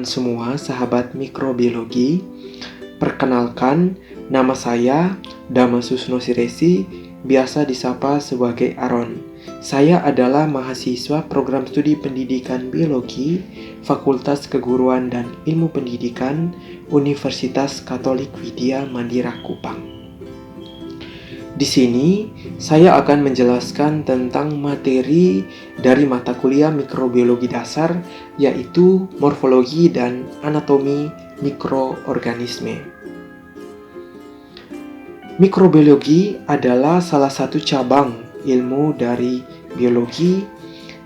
semua sahabat mikrobiologi. Perkenalkan, nama saya Damasusno Siresi, biasa disapa sebagai Aron. Saya adalah mahasiswa program studi pendidikan biologi, Fakultas Keguruan dan Ilmu Pendidikan, Universitas Katolik Widya Mandira Kupang. Di sini, saya akan menjelaskan tentang materi dari mata kuliah mikrobiologi dasar, yaitu morfologi dan anatomi mikroorganisme. Mikrobiologi adalah salah satu cabang ilmu dari biologi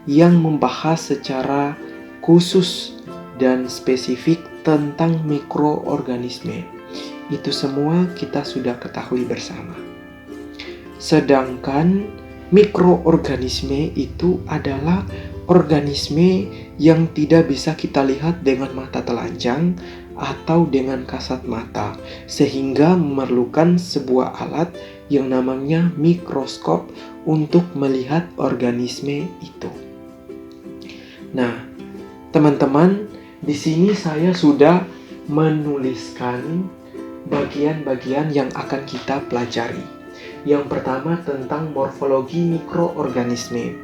yang membahas secara khusus dan spesifik tentang mikroorganisme. Itu semua kita sudah ketahui bersama. Sedangkan mikroorganisme itu adalah organisme yang tidak bisa kita lihat dengan mata telanjang atau dengan kasat mata, sehingga memerlukan sebuah alat yang namanya mikroskop untuk melihat organisme itu. Nah, teman-teman, di sini saya sudah menuliskan bagian-bagian yang akan kita pelajari. Yang pertama tentang morfologi mikroorganisme.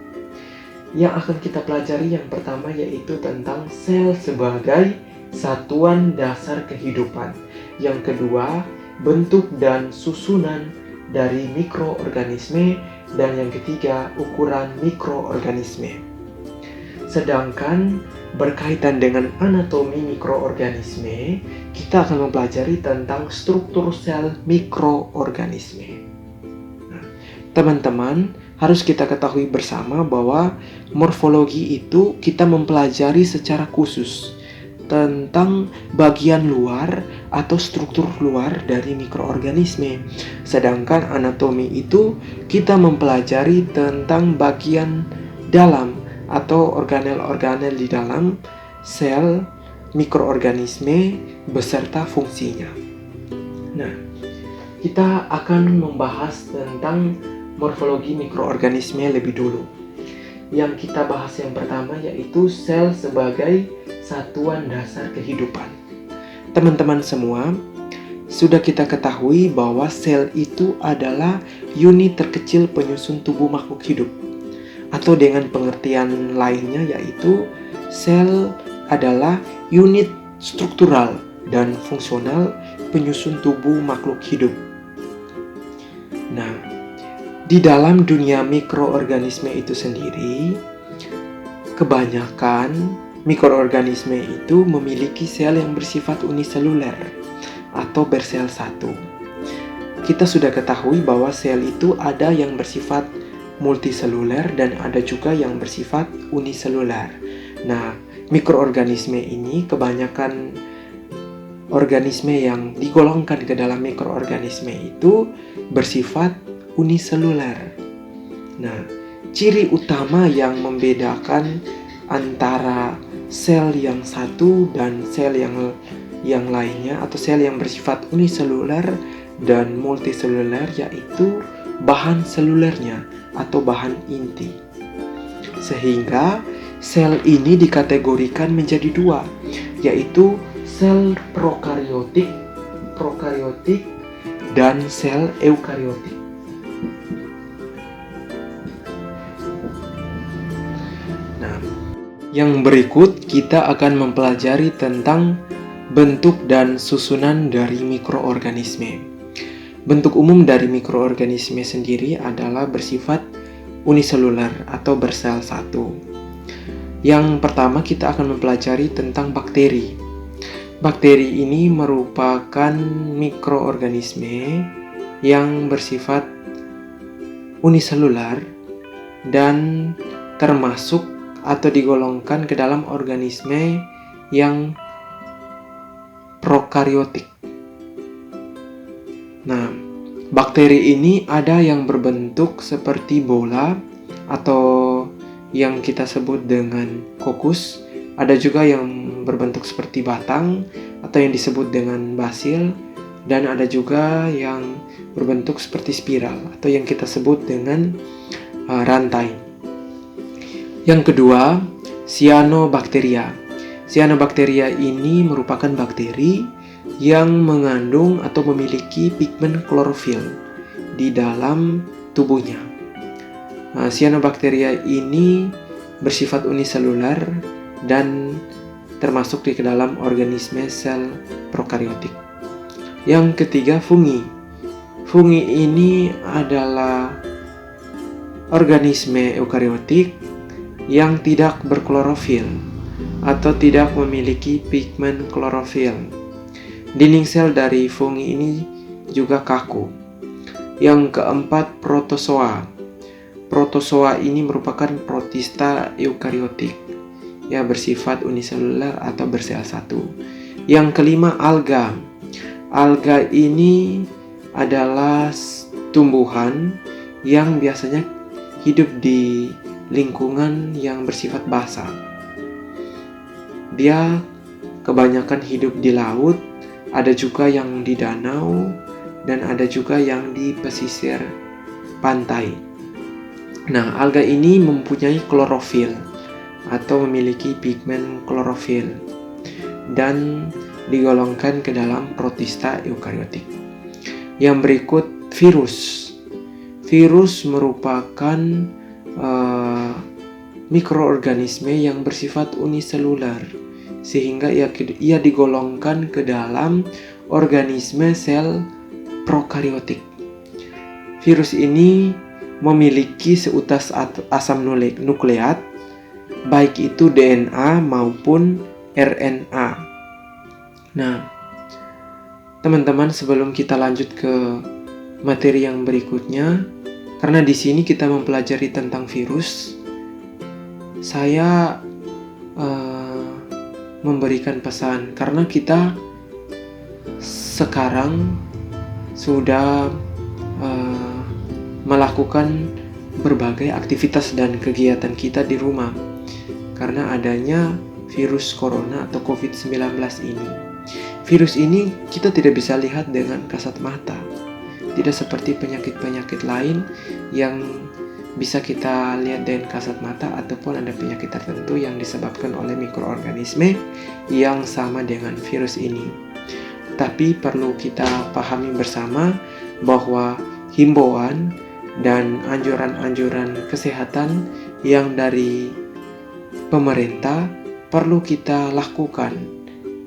Yang akan kita pelajari yang pertama yaitu tentang sel sebagai satuan dasar kehidupan. Yang kedua, bentuk dan susunan dari mikroorganisme. Dan yang ketiga, ukuran mikroorganisme. Sedangkan berkaitan dengan anatomi mikroorganisme, kita akan mempelajari tentang struktur sel mikroorganisme. Teman-teman, harus kita ketahui bersama bahwa morfologi itu kita mempelajari secara khusus tentang bagian luar atau struktur luar dari mikroorganisme. Sedangkan anatomi itu kita mempelajari tentang bagian dalam atau organel-organel di dalam sel mikroorganisme beserta fungsinya. Nah, kita akan membahas tentang morfologi mikroorganisme lebih dulu. Yang kita bahas yang pertama yaitu sel sebagai satuan dasar kehidupan. Teman-teman semua, sudah kita ketahui bahwa sel itu adalah unit terkecil penyusun tubuh makhluk hidup. Atau dengan pengertian lainnya yaitu sel adalah unit struktural dan fungsional penyusun tubuh makhluk hidup. Nah, di dalam dunia mikroorganisme itu sendiri, kebanyakan mikroorganisme itu memiliki sel yang bersifat uniseluler atau bersel satu. Kita sudah ketahui bahwa sel itu ada yang bersifat multiseluler dan ada juga yang bersifat uniseluler. Nah, mikroorganisme ini kebanyakan organisme yang digolongkan ke dalam mikroorganisme itu bersifat uniseluler. Nah, ciri utama yang membedakan antara sel yang satu dan sel yang lainnya atau sel yang bersifat uniseluler dan multiseluler yaitu bahan selulernya atau bahan inti. Sehingga sel ini dikategorikan menjadi dua, yaitu sel prokariotik dan sel eukariotik. Nah, yang berikut kita akan mempelajari tentang bentuk dan susunan dari mikroorganisme. Bentuk umum dari mikroorganisme sendiri adalah bersifat uniseluler atau bersel satu. Yang pertama kita akan mempelajari tentang bakteri. Bakteri ini merupakan mikroorganisme yang bersifat uniseluler dan termasuk atau digolongkan ke dalam organisme yang prokariotik. Nah, bakteri ini ada yang berbentuk seperti bola atau yang kita sebut dengan kokus, ada juga yang berbentuk seperti batang atau yang disebut dengan basil, dan ada juga yang berbentuk seperti spiral atau yang kita sebut dengan rantai. Yang kedua, cyanobacteria. Cyanobacteria ini merupakan bakteri yang mengandung atau memiliki pigmen klorofil di dalam tubuhnya. Cyanobacteria ini bersifat uniselular dan termasuk di dalam organisme sel prokariotik. Yang ketiga, fungi. Fungi ini adalah organisme eukariotik yang tidak berklorofil atau tidak memiliki pigmen klorofil. Dinding sel dari fungi ini juga kaku. Yang keempat, protozoa. Protozoa ini merupakan protista eukariotik yang bersifat uniselular atau bersel satu. Yang kelima, alga. Alga ini adalah tumbuhan yang biasanya hidup di lingkungan yang bersifat basah. Dia kebanyakan hidup di laut, ada juga yang di danau, dan ada juga yang di pesisir pantai. Nah, alga ini mempunyai klorofil atau memiliki pigmen klorofil dan digolongkan ke dalam protista eukariotik. Yang berikut, virus. Virus merupakan mikroorganisme yang bersifat uniselular, sehingga ia digolongkan ke dalam organisme sel prokariotik. Virus ini memiliki seutas asam nukleat, baik itu DNA maupun RNA. Nah, teman-teman, sebelum kita lanjut ke materi yang berikutnya, karena di sini kita mempelajari tentang virus, saya memberikan pesan karena kita sekarang sudah melakukan berbagai aktivitas dan kegiatan kita di rumah karena adanya virus corona atau COVID-19 ini. Virus ini kita tidak bisa lihat dengan kasat mata. Tidak seperti penyakit-penyakit lain yang bisa kita lihat dengan kasat mata, ataupun ada penyakit tertentu yang disebabkan oleh mikroorganisme yang sama dengan virus ini. Tapi perlu kita pahami bersama bahwa himbauan dan anjuran-anjuran kesehatan yang dari pemerintah perlu kita lakukan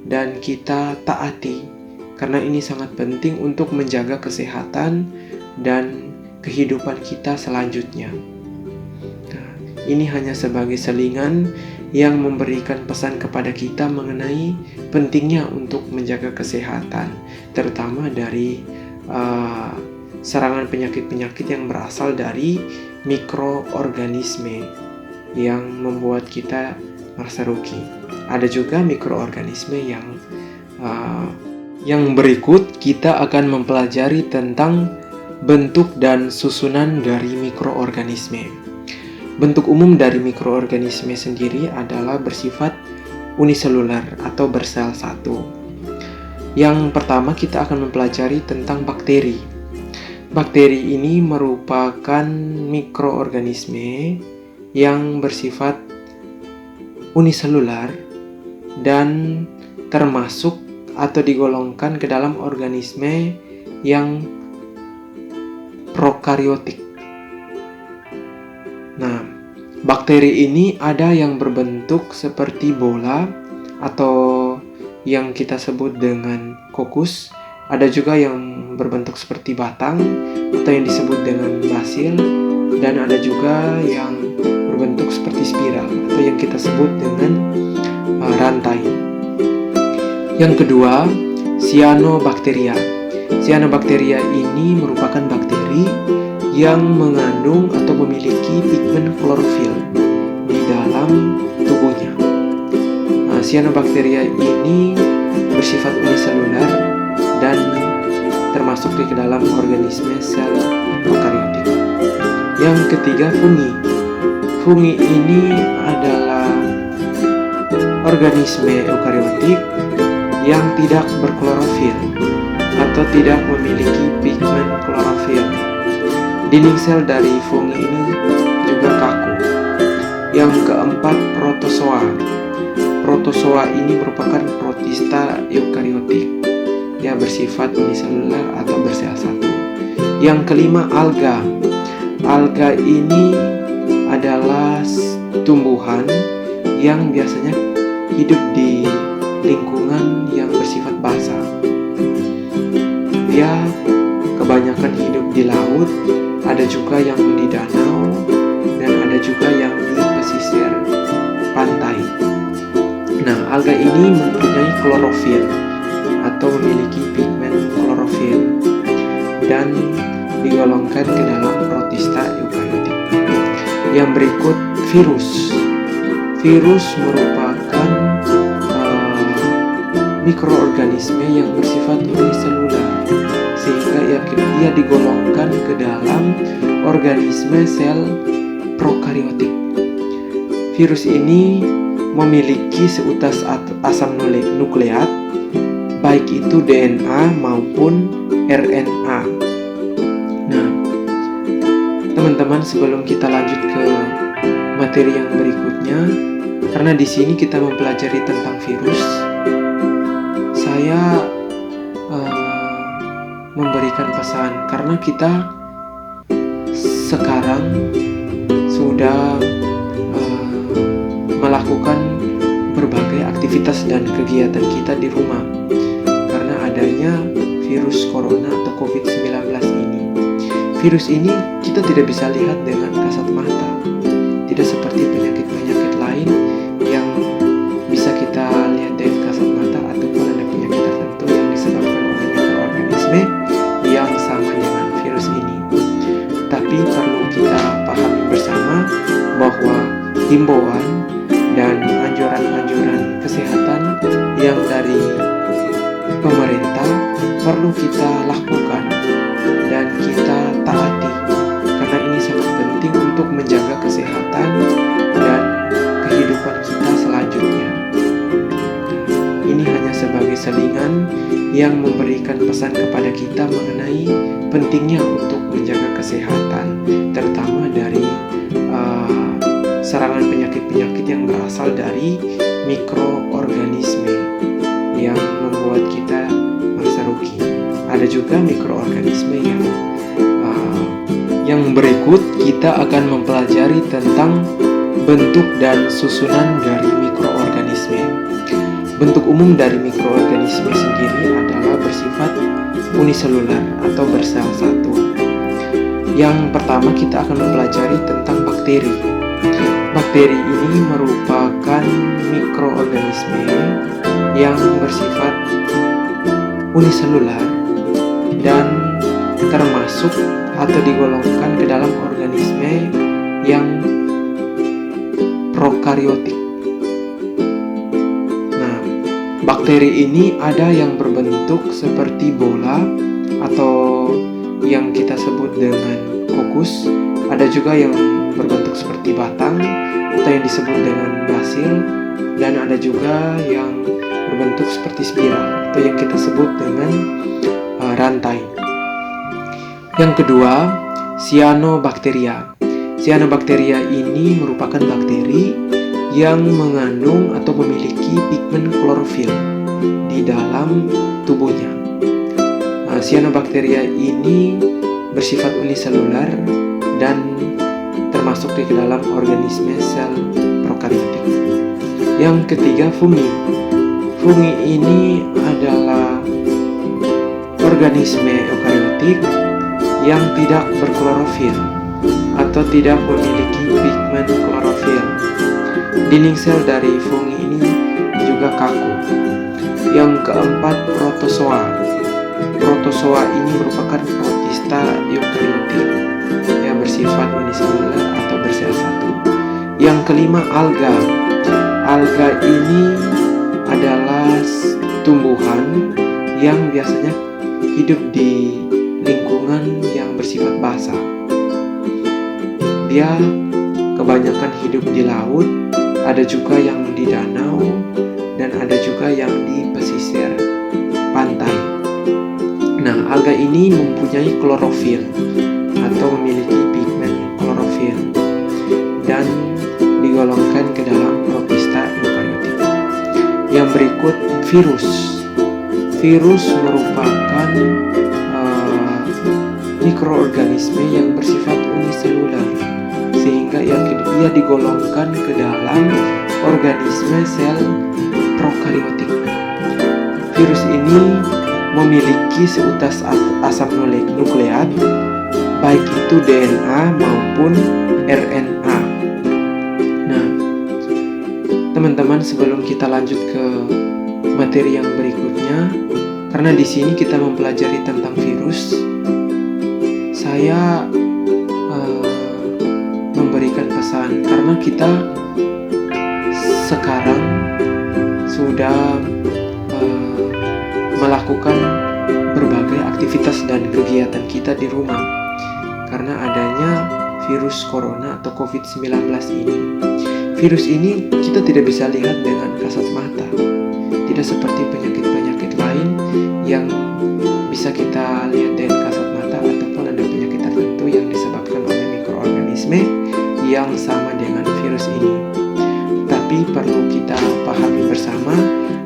dan kita taati, karena ini sangat penting untuk menjaga kesehatan dan kehidupan kita selanjutnya. Nah, ini hanya sebagai selingan yang memberikan pesan kepada kita mengenai pentingnya untuk menjaga kesehatan, terutama dari serangan penyakit-penyakit yang berasal dari mikroorganisme yang membuat kita merasa rugi. Ada juga mikroorganisme yang berikut kita akan mempelajari tentang bentuk dan susunan dari mikroorganisme. Bentuk umum dari mikroorganisme sendiri adalah bersifat uniselular atau bersel satu. Yang pertama kita akan mempelajari tentang bakteri. Bakteri ini merupakan mikroorganisme yang bersifat uniselular dan termasuk atau digolongkan ke dalam organisme yang prokariotik. Nah, bakteri ini ada yang berbentuk seperti bola atau yang kita sebut dengan kokus. Ada juga yang berbentuk seperti batang atau yang disebut dengan basil, dan ada juga yang berbentuk seperti spiral atau yang kita sebut dengan rantai. Yang kedua, cyanobacteria. Cyanobacteria ini merupakan bakteri yang mengandung atau memiliki pigmen klorofil di dalam tubuhnya. Cyanobacteria ini bersifat uniselular dan termasuk di dalam organisme sel prokariotik. Yang ketiga, fungi. Fungi ini adalah organisme eukariotik yang tidak berklorofil atau tidak memiliki pigmen klorofil. Dinding sel dari fungi ini juga kaku. Yang keempat, protozoa. Protozoa ini merupakan protista eukariotik. Dia bersifat uniseluler atau bersel satu. Yang kelima, alga. Alga ini adalah tumbuhan yang biasanya hidup di lingkungan yang bersifat basah. Dia kebanyakan hidup di laut, ada juga yang di danau, dan ada juga yang di pesisir pantai. Nah, alga ini mempunyai klorofil atau memiliki pigmen klorofil dan digolongkan ke dalam protista eukariotik. Yang berikut, virus. Virus merupakan mikroorganisme yang bersifat uniseluler, sehingga ia digolongkan ke dalam organisme sel prokariotik. Virus ini memiliki seutas asam nukleat, baik itu DNA maupun RNA. Nah, teman-teman, sebelum kita lanjut ke materi yang berikutnya, karena di sini kita mempelajari tentang virus, saya memberikan pesan karena kita sekarang sudah melakukan berbagai aktivitas dan kegiatan kita di rumah karena adanya virus corona atau COVID-19 ini. Virus ini kita tidak bisa lihat dengan kasat mata, tidak seperti penyakit-penyakit lain yang bisa kita lihat dengan kasat mata, ataupun ada penyakit tertentu yang disebabkan oleh mikroorganisme yang sama dengan virus ini. Tapi perlu kita pahami bersama bahwa himbauan dan anjuran-anjuran kesehatan yang dari pemerintah perlu kita lakukan dan kita taati, karena ini sangat penting untuk menjaga kesehatan dan kehidupan kita selanjutnya. Ini hanya sebagai selingan yang memberikan pesan kepada kita mengenai pentingnya untuk menjaga kesehatan, terutama dari serangan penyakit-penyakit yang berasal dari mikroorganisme yang membuat kita merasa rugi. Ada juga mikroorganisme yang berikut kita akan mempelajari tentang bentuk dan susunan dari mikroorganisme. Bentuk umum dari mikroorganisme sendiri adalah bersifat uniseluler atau bersel satu. Yang pertama kita akan mempelajari tentang bakteri. Bakteri ini merupakan mikroorganisme yang bersifat uniseluler dan termasuk atau digolongkan ke dalam organisme yang prokariotik. Nah, bakteri ini ada yang berbentuk seperti bola atau yang kita sebut dengan kokus, ada juga yang berbentuk seperti batang atau yang disebut dengan basil, dan ada juga yang berbentuk seperti spiral atau yang kita sebut dengan rantai. Yang kedua, cyanobacteria. Cyanobacteria ini merupakan bakteri yang mengandung atau memiliki pigmen klorofil di dalam tubuhnya. Cyanobacteria ini bersifat uniseluler dan termasuk di dalam organisme sel prokariotik. Yang ketiga, fungi. Fungi ini adalah organisme eukariotik yang tidak berklorofil atau tidak memiliki pigmen klorofil. Dinding sel dari fungi ini juga kaku. Yang keempat, protozoa. Protozoa ini merupakan protista eukariotik yang bersifat uniseluler atau bersel satu. Yang kelima, alga. Alga ini adalah tumbuhan yang biasanya hidup di lingkungan yang bersifat basah. Dia kebanyakan hidup di laut, ada juga yang di danau, dan ada juga yang di pesisir pantai. Nah, alga ini mempunyai klorofil atau memiliki pigmen klorofil dan digolongkan ke dalam protista eukariotik. Yang berikut virus. Virus merupakan mikroorganisme yang bersifat uniseluler, sehingga ia digolongkan ke dalam organisme sel prokariotik. Virus ini memiliki seutas asam nukleat, baik itu DNA maupun RNA. Nah, teman-teman, sebelum kita lanjut ke materi yang berikutnya, karena di sini kita mempelajari tentang virus, saya memberikan pesan karena kita sekarang sudah melakukan berbagai aktivitas dan kegiatan kita di rumah karena adanya virus corona atau COVID-19 ini. Virus ini kita tidak bisa lihat dengan kasat mata, tidak seperti penyakit-penyakit lain yang bisa kita lihat dengan kasat mata, ataupun ada penyakit tertentu yang disebabkan oleh mikroorganisme yang sama dengan virus ini. Tapi perlu kita pahami bersama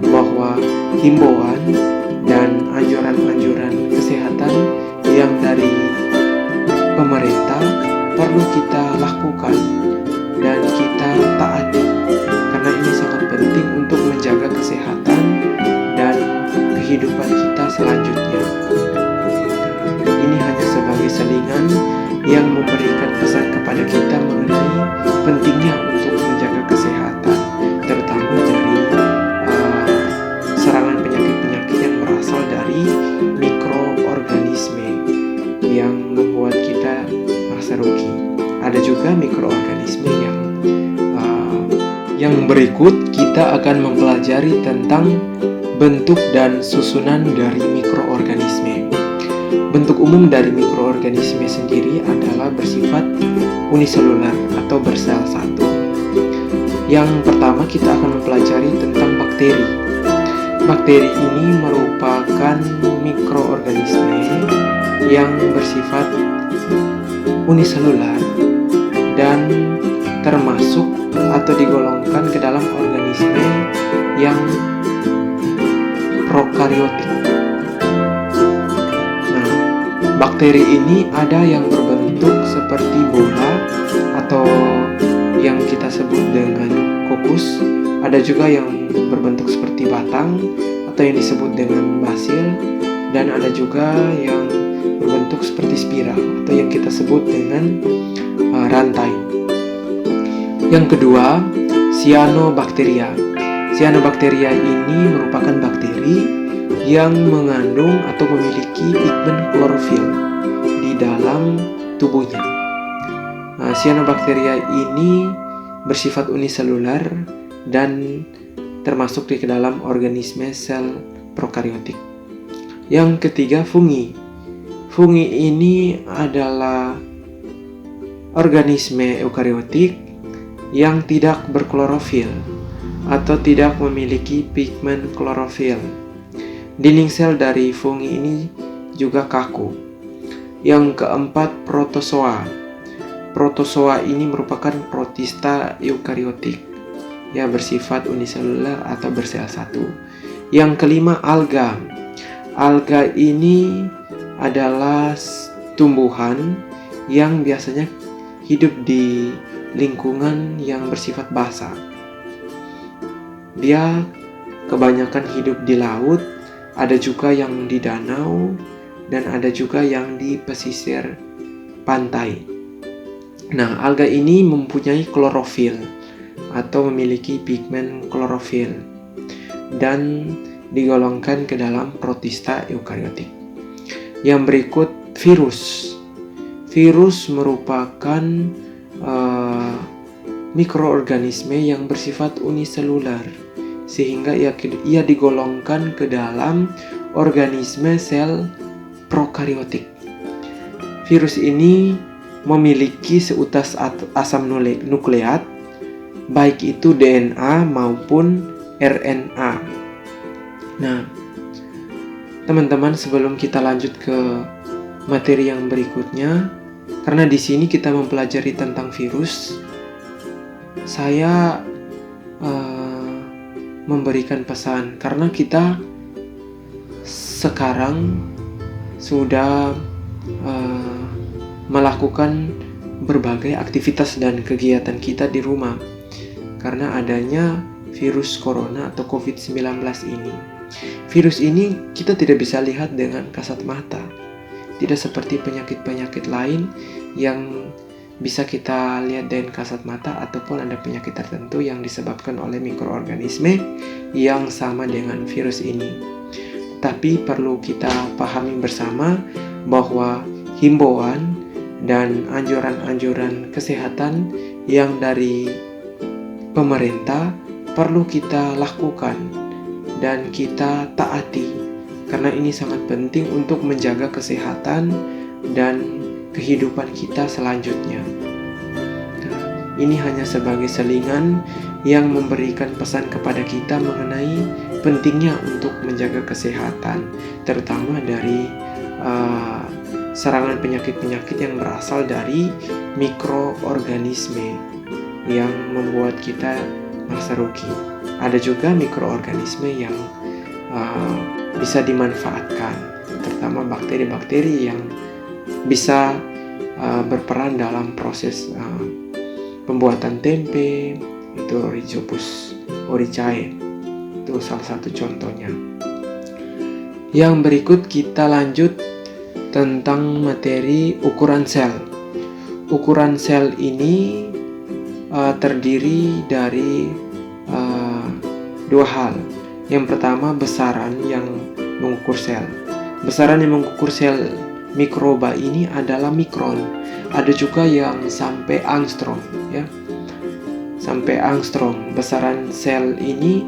bahwa himbauan dan anjuran-anjuran kesehatan yang dari pemerintah perlu kita lakukan dan kita taati, karena ini sangat penting untuk menjaga kesehatan dan kehidupan kita selanjutnya. Ini hanya sebagai selingan yang memberikan pesan kepada kita mengenai pentingnya untuk menjaga kesehatan, terutama dari serangan penyakit-penyakit yang berasal dari mikroorganisme yang membuat kita merasa rugi. Ada juga mikroorganisme yang berikut kita akan mempelajari tentang bentuk dan susunan dari mikroorganisme. Bentuk umum dari mikroorganisme sendiri adalah bersifat uniseluler atau bersel satu. Yang pertama kita akan mempelajari tentang bakteri. Bakteri ini merupakan mikroorganisme yang bersifat uniseluler dan termasuk atau digolongkan ke dalam organisme yang prokariotik. Nah, bakteri ini ada yang berbentuk seperti bola atau yang kita sebut dengan kokus, ada juga yang berbentuk seperti batang atau yang disebut dengan basil, dan ada juga yang berbentuk seperti spiral atau yang kita sebut dengan rantai. Yang kedua, cyanobacteria. Cyanobacteria ini merupakan bakteri yang mengandung atau memiliki pigmen klorofil di dalam tubuhnya. Nah, cyanobacteria ini bersifat uniseluler dan termasuk di dalam organisme sel prokariotik. Yang ketiga, fungi. Fungi ini adalah organisme eukariotik yang tidak berklorofil atau tidak memiliki pigmen klorofil. Dinding sel dari fungi ini juga kaku. Yang keempat, protozoa. Protozoa ini merupakan protista eukariotik yang bersifat uniseluler atau bersel satu. Yang kelima, alga. Alga ini adalah tumbuhan yang biasanya hidup di lingkungan yang bersifat basah. Dia kebanyakan hidup di laut, ada juga yang di danau, dan ada juga yang di pesisir pantai. Nah, alga ini mempunyai klorofil atau memiliki pigmen klorofil dan digolongkan ke dalam protista eukariotik. Yang berikut, virus. Virus merupakan mikroorganisme yang bersifat uniseluler, sehingga ia digolongkan ke dalam organisme sel prokariotik. Virus ini memiliki seutas asam nukleat, baik itu DNA maupun RNA. Nah, teman-teman, sebelum kita lanjut ke materi yang berikutnya, karena di sini kita mempelajari tentang virus, saya memberikan pesan, karena kita sekarang sudah melakukan berbagai aktivitas dan kegiatan kita di rumah karena adanya virus corona atau COVID-19 ini. Virus ini kita tidak bisa lihat dengan kasat mata. Tidak seperti penyakit-penyakit lain yang bisa kita lihat dengan kasat mata, ataupun ada penyakit tertentu yang disebabkan oleh mikroorganisme yang sama dengan virus ini. Tapi perlu kita pahami bersama bahwa himbauan dan anjuran-anjuran kesehatan yang dari pemerintah perlu kita lakukan dan kita taati, karena ini sangat penting untuk menjaga kesehatan dan kehidupan kita selanjutnya. Ini hanya sebagai selingan yang memberikan pesan kepada kita mengenai pentingnya untuk menjaga kesehatan, terutama dari serangan penyakit-penyakit yang berasal dari mikroorganisme yang membuat kita merasa rugi. Ada juga mikroorganisme yang bisa dimanfaatkan, terutama bakteri-bakteri yang bisa berperan dalam proses pembuatan tempe, itu Rhizopus oryzae, itu salah satu contohnya. Yang berikut kita lanjut tentang materi ukuran sel. Ukuran sel ini terdiri dari dua hal. Yang pertama, besaran yang mengukur sel. Besaran yang mengukur sel mikroba ini adalah mikron. Ada juga yang sampai angstrom, ya. Sampai angstrom. Besaran sel ini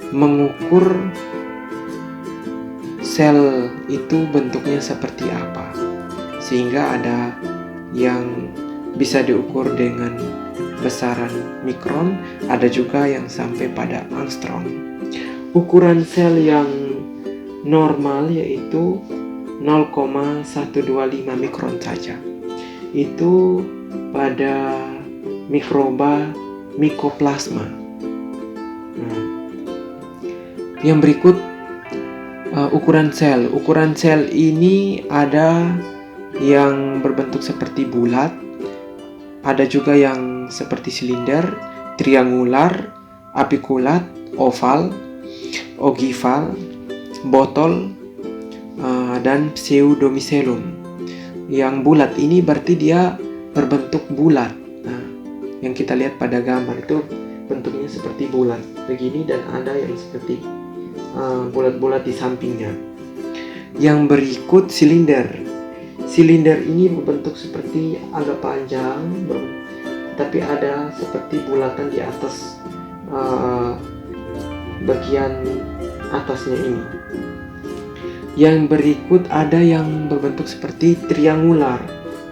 mengukur sel itu bentuknya seperti apa, sehingga ada yang bisa diukur dengan besaran mikron, ada juga yang sampai pada angstrom. Ukuran sel yang normal yaitu 0,125 mikron saja. Itu pada mikroba Mycoplasma. Yang berikut ukuran sel. Ukuran sel ini ada yang berbentuk seperti bulat, ada juga yang seperti silinder, triangular, apikulat, oval, ogival, botol, dan pseudomycelium. Yang bulat ini berarti dia berbentuk bulat. Nah, yang kita lihat pada gambar itu bentuknya seperti bulat begini, dan ada yang seperti bulat-bulat di sampingnya. Yang berikut silinder. Silinder ini berbentuk seperti agak panjang, tapi ada seperti bulatan di atas bagian atasnya ini. Yang berikut ada yang berbentuk seperti triangular.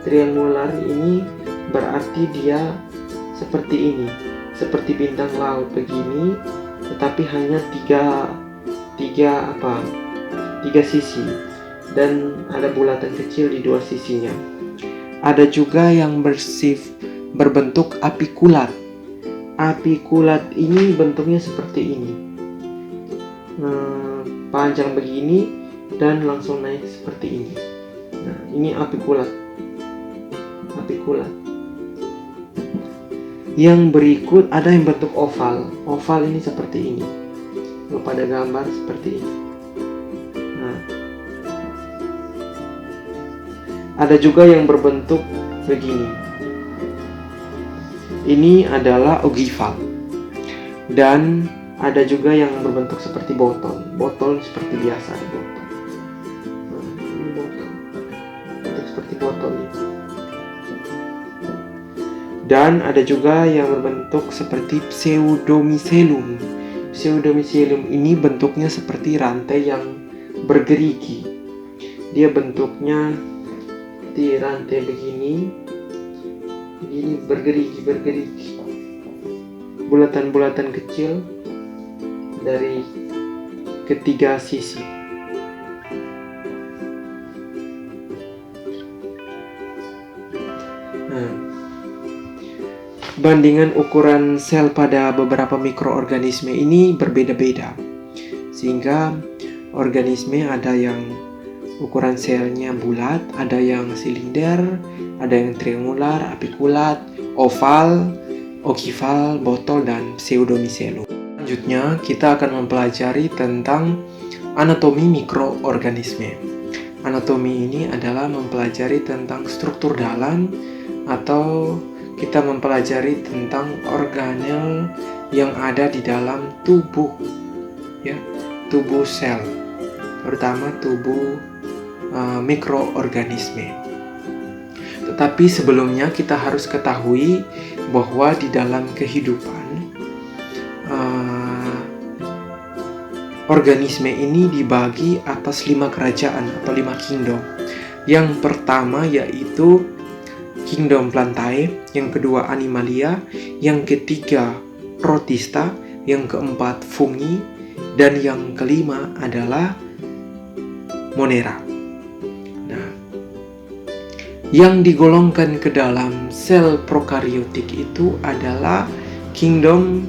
Triangular ini berarti dia seperti ini, seperti bintang laut begini, tetapi hanya tiga sisi, dan ada bulatan kecil di dua sisinya. Ada juga yang berbentuk apikulat. Apikulat ini bentuknya seperti ini, panjang begini dan langsung naik seperti ini. Nah, ini apikulat. Yang berikut ada yang bentuk oval. Oval ini seperti ini. Pada gambar seperti ini. Nah, ada juga yang berbentuk begini. Ini adalah ogival. Dan ada juga yang berbentuk seperti botol. Botol seperti biasa, botol. Nah, ini botol. Bentuk seperti botol ini. Dan ada juga yang berbentuk seperti pseudomycelium. Pseudomycelium ini bentuknya seperti rantai yang bergerigi. Dia bentuknya seperti rantai begini bergerigi. Bulatan-bulatan kecil dari ketiga sisi. Nah, bandingan ukuran sel pada beberapa mikroorganisme ini berbeda-beda. Sehingga organisme ada yang ukuran selnya bulat, ada yang silinder, ada yang triangular, apikulat, oval, ogival, botol, dan pseudomicellum. Selanjutnya, kita akan mempelajari tentang anatomi mikroorganisme. Anatomi ini adalah mempelajari tentang struktur dalam atau kita mempelajari tentang organel yang ada di dalam tubuh, ya, tubuh sel, terutama tubuh mikroorganisme. Tetapi sebelumnya kita harus ketahui bahwa di dalam kehidupan organisme ini dibagi atas 5 kerajaan atau 5 kingdom. Yang pertama yaitu kingdom Plantae, yang kedua Animalia, yang ketiga Protista, yang keempat Fungi, dan yang kelima adalah Monera. Yang digolongkan ke dalam sel prokariotik itu adalah kingdom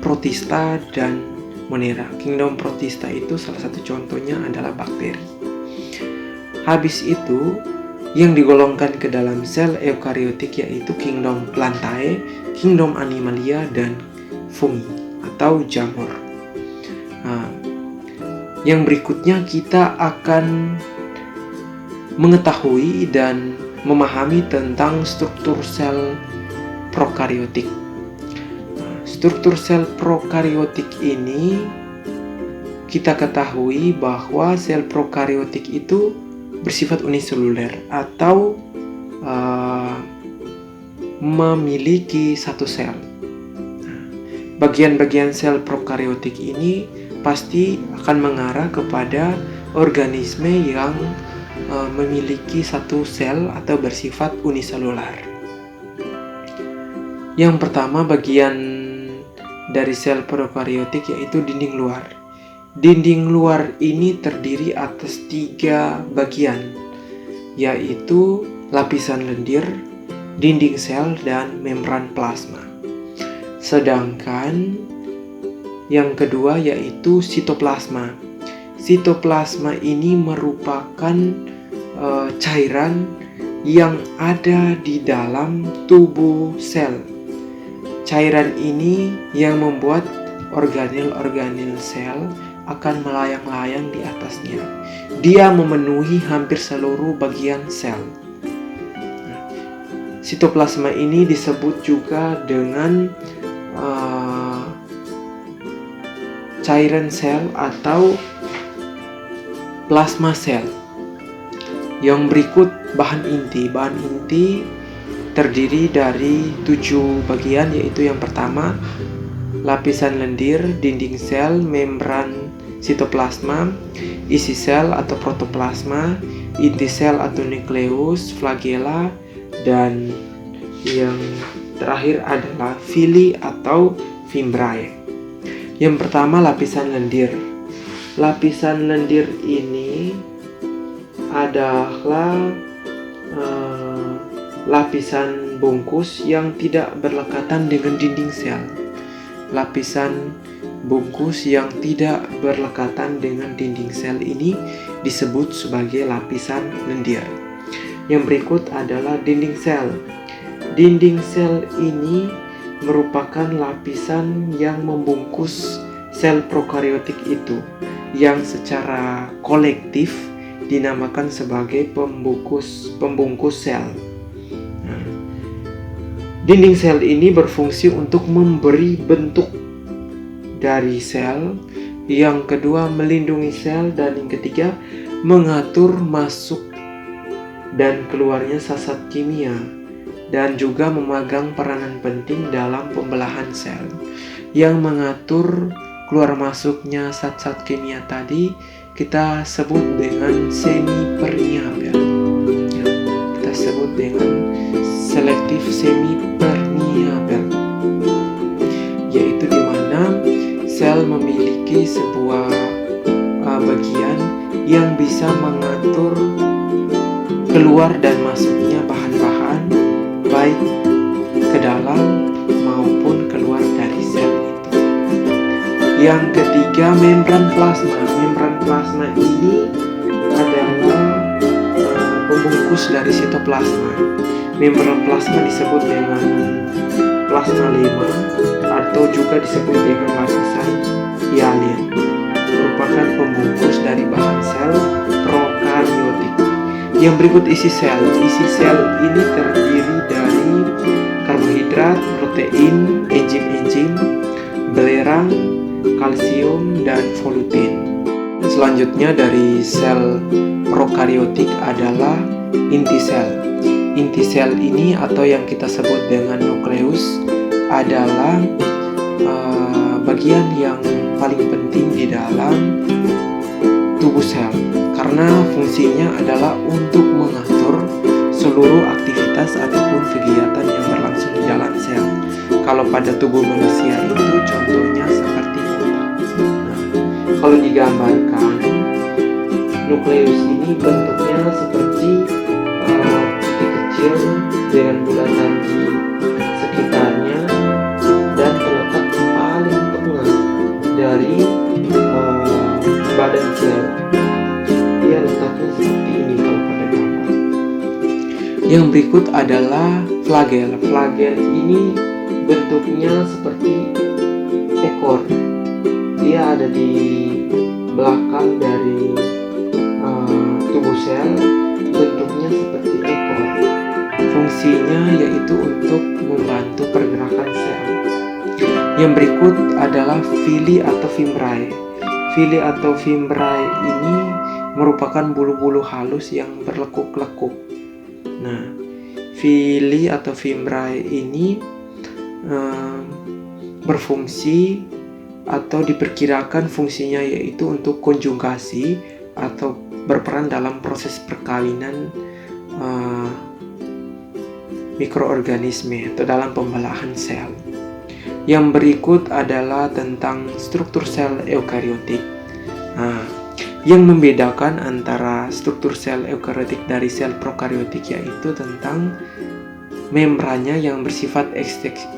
Protista dan Monera. Kingdom Protista itu salah satu contohnya adalah bakteri. Habis itu, yang digolongkan ke dalam sel eukariotik yaitu kingdom Plantae, kingdom Animalia, dan Fungi atau jamur. Yang berikutnya kita akan mengetahui dan memahami tentang struktur sel prokariotik. Struktur sel prokariotik ini kita ketahui bahwa sel prokariotik itu bersifat uniseluler atau memiliki satu sel. Bagian-bagian sel prokariotik ini pasti akan mengarah kepada organisme yang memiliki satu sel atau bersifat uniselular. Yang pertama bagian dari sel prokariotik yaitu dinding luar. Dinding luar ini terdiri atas 3 bagian, yaitu lapisan lendir, dinding sel, dan membran plasma. Sedangkan yang kedua yaitu sitoplasma. Sitoplasma ini merupakan cairan yang ada di dalam tubuh sel. Cairan ini yang membuat organel-organel sel akan melayang-layang di atasnya. Dia memenuhi hampir seluruh bagian sel. Sitoplasma ini disebut juga dengan cairan sel atau plasma sel. Yang berikut bahan inti. Bahan inti terdiri dari 7 bagian, yaitu yang pertama lapisan lendir, dinding sel, membran sitoplasma, isi sel atau protoplasma, inti sel atau nukleus, flagella, dan yang terakhir adalah villi atau fimbriae. Yang pertama lapisan lendir. Lapisan lendir ini adalah lapisan bungkus yang tidak berlekatan dengan dinding sel. Lapisan bungkus yang tidak berlekatan dengan dinding sel ini disebut sebagai lapisan lendir. Yang berikut adalah dinding sel. Dinding sel ini merupakan lapisan yang membungkus sel prokariotik itu, yang secara kolektif dinamakan sebagai pembungkus sel. Dinding sel ini berfungsi untuk memberi bentuk dari sel, yang kedua melindungi sel, dan yang ketiga mengatur masuk dan keluarnya zat kimia, dan juga memegang peranan penting dalam pembelahan sel. Yang mengatur keluar masuknya zat-zat kimia tadi kita sebut dengan semi permeabel. Ya, kita sebut dengan selektif semi permeabel, yaitu di mana sel memiliki sebuah bagian yang bisa mengatur keluar dan masuknya bahan-bahan baik ke dalam Yang ketiga, membran plasma. Membran plasma ini adalah pembungkus dari sitoplasma. Membran plasma disebut dengan plasmalema atau juga disebut dengan lapisan hyalin. Merupakan pembungkus dari bahan sel prokariotik. Yang berikut isi sel. Isi sel ini terdiri dari karbohidrat, protein, enzim-enzim, belerang, kalsium, dan volutin. Selanjutnya dari sel prokariotik adalah inti sel. Inti sel ini atau yang kita sebut dengan nukleus adalah bagian yang paling penting di dalam tubuh sel karena fungsinya adalah untuk mengatur seluruh aktivitas ataupun kegiatan yang berlangsung di dalam sel. Kalau pada tubuh manusia itu contohnya seperti otak. Nah, kalau digambarkan nukleus ini bentuknya seperti titik kecil dengan bulatan di sekitarnya dan terletak paling tengah dari badan sel. Dia letaknya seperti ini kalau pada gambar. Yang berikut adalah flagel. Flagel ini bentuknya seperti ekor. Dia ada di belakang dari tubuh sel, bentuknya seperti ekor. Fungsinya yaitu untuk membantu pergerakan sel. Yang berikut adalah villi atau fimbriae. Villi atau fimbriae ini merupakan bulu-bulu halus yang berlekuk-lekuk. Nah, villi atau fimbriae ini berfungsi atau diperkirakan fungsinya yaitu untuk konjugasi atau berperan dalam proses perkawinan mikroorganisme atau dalam pembelahan sel. Yang berikut adalah tentang struktur sel eukariotik. Yang membedakan antara struktur sel eukariotik dari sel prokariotik yaitu tentang membrannya yang bersifat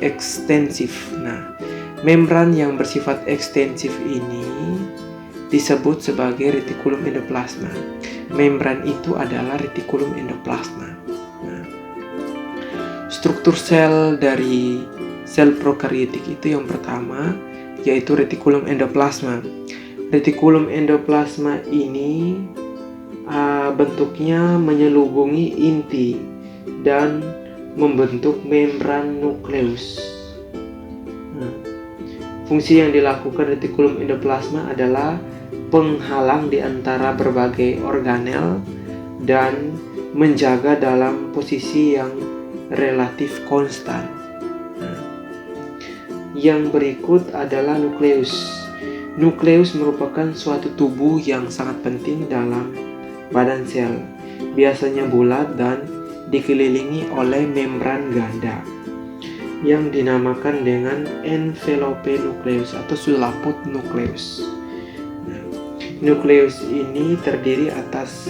ekstensif. Nah, membran yang bersifat ekstensif ini disebut sebagai retikulum endoplasma. Membran itu adalah retikulum endoplasma. Nah, struktur sel dari sel prokariotik itu yang pertama yaitu retikulum endoplasma. Retikulum endoplasma ini bentuknya menyelubungi inti dan membentuk membran nukleus. Fungsi yang dilakukan retikulum endoplasma adalah penghalang di antara berbagai organel dan menjaga dalam posisi yang relatif konstan. Yang berikut adalah nukleus. Nukleus merupakan suatu tubuh yang sangat penting dalam badan sel. Biasanya bulat dan dikelilingi oleh membran ganda yang dinamakan dengan envelope nukleus atau selaput nukleus. Nah, nukleus ini terdiri atas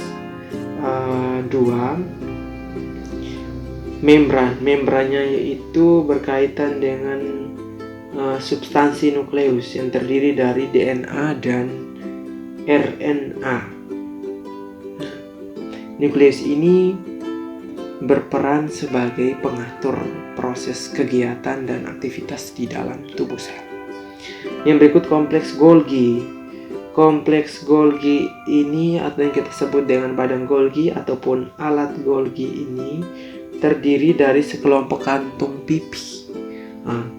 dua membran. Membrannya yaitu berkaitan dengan substansi nukleus yang terdiri dari DNA dan RNA. Nukleus ini berperan sebagai pengatur proses kegiatan dan aktivitas di dalam tubuh sel. Yang berikut kompleks Golgi. Kompleks Golgi ini atau yang kita sebut dengan badan Golgi ataupun alat Golgi ini terdiri dari sekelompok kantung pipi.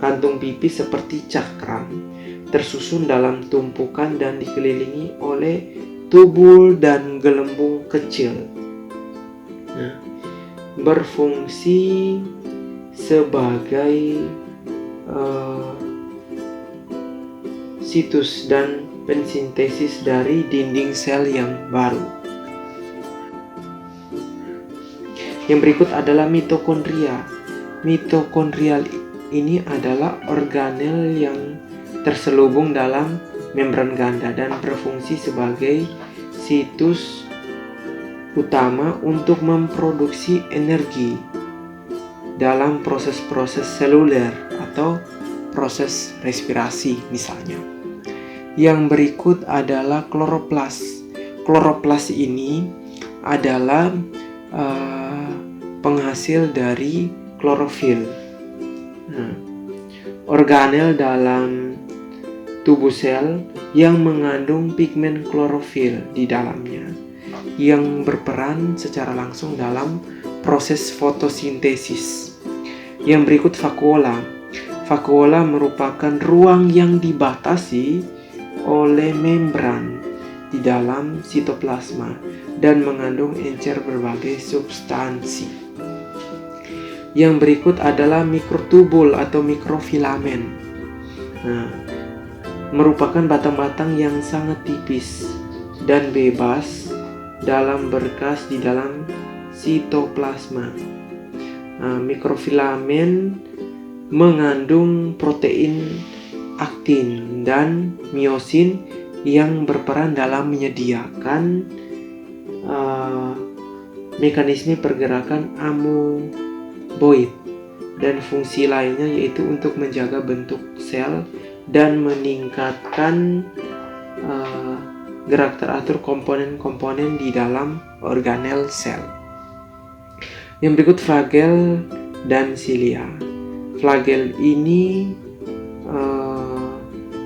Kantung pipi seperti cakram tersusun dalam tumpukan dan dikelilingi oleh tubul dan gelembung kecil. Berfungsi sebagai situs dan pensintesis dari dinding sel yang baru. Yang berikut adalah mitokondria. Mitokondrial ini adalah organel yang terselubung dalam membran ganda dan berfungsi sebagai situs utama untuk memproduksi energi dalam proses-proses seluler atau proses respirasi misalnya. Yang berikut adalah kloroplas. Kloroplas ini adalah penghasil dari klorofil. Organel dalam tubuh sel yang mengandung pigmen klorofil di dalamnya, yang berperan secara langsung dalam proses fotosintesis. Yang berikut vakuola. Vakuola merupakan ruang yang dibatasi oleh membran di dalam sitoplasma dan mengandung encer berbagai substansi. Yang berikut adalah mikrotubul atau mikrofilamen. Merupakan batang-batang yang sangat tipis dan bebas dalam berkas di dalam sitoplasma. Mikrofilamen mengandung protein aktin dan miosin yang berperan dalam menyediakan mekanisme pergerakan amoeboid dan fungsi lainnya, yaitu untuk menjaga bentuk sel dan meningkatkan gerak teratur komponen-komponen di dalam organel sel. Yang berikut flagel dan silia. Flagel ini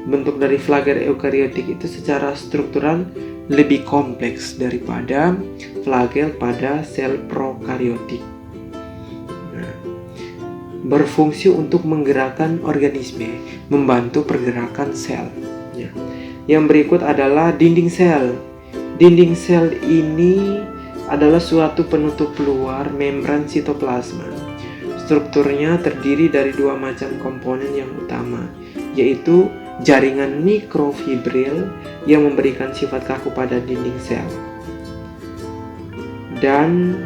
bentuk dari flagel eukariotik itu secara struktural lebih kompleks daripada flagel pada sel prokariotik. Berfungsi untuk menggerakkan organisme, membantu pergerakan sel. Yang berikut adalah dinding sel. Dinding sel ini adalah suatu penutup luar membran sitoplasma. Strukturnya terdiri dari dua macam komponen yang utama, yaitu jaringan mikrofibril yang memberikan sifat kaku pada dinding sel, dan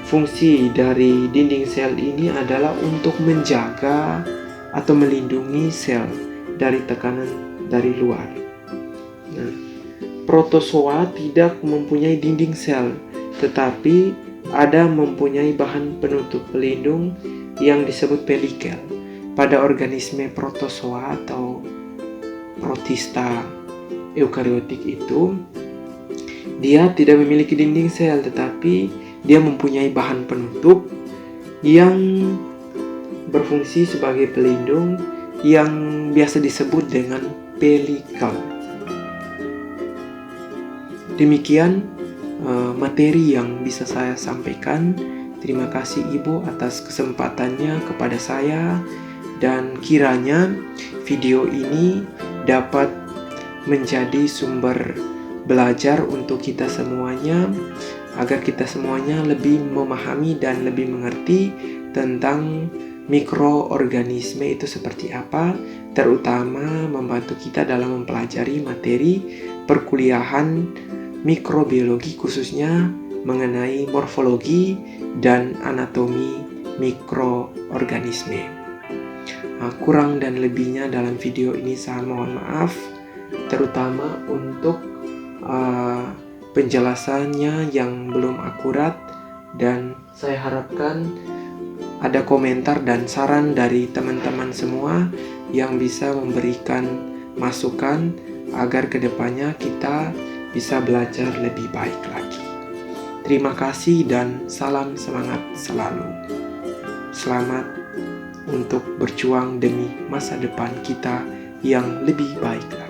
fungsi dari dinding sel ini adalah untuk menjaga atau melindungi sel dari tekanan dari luar. Protozoa tidak mempunyai dinding sel, tetapi ada mempunyai bahan penutup pelindung yang disebut pelikel. Pada organisme protozoa atau protista eukariotik itu, dia tidak memiliki dinding sel, tetapi dia mempunyai bahan penutup yang berfungsi sebagai pelindung yang biasa disebut dengan pelikel. Demikian materi yang bisa saya sampaikan. Terima kasih Ibu atas kesempatannya kepada saya, dan kiranya video ini dapat menjadi sumber belajar untuk kita semuanya, agar kita semuanya lebih memahami dan lebih mengerti tentang mikroorganisme itu seperti apa, terutama membantu kita dalam mempelajari materi perkuliahan mikrobiologi, khususnya mengenai morfologi dan anatomi mikroorganisme. Kurang dan lebihnya dalam video ini saya mohon maaf, terutama untuk penjelasannya yang belum akurat, dan saya harapkan ada komentar dan saran dari teman-teman semua yang bisa memberikan masukan agar kedepannya kita bisa belajar lebih baik lagi. Terima kasih dan salam semangat selalu. Selamat untuk berjuang demi masa depan kita yang lebih baik.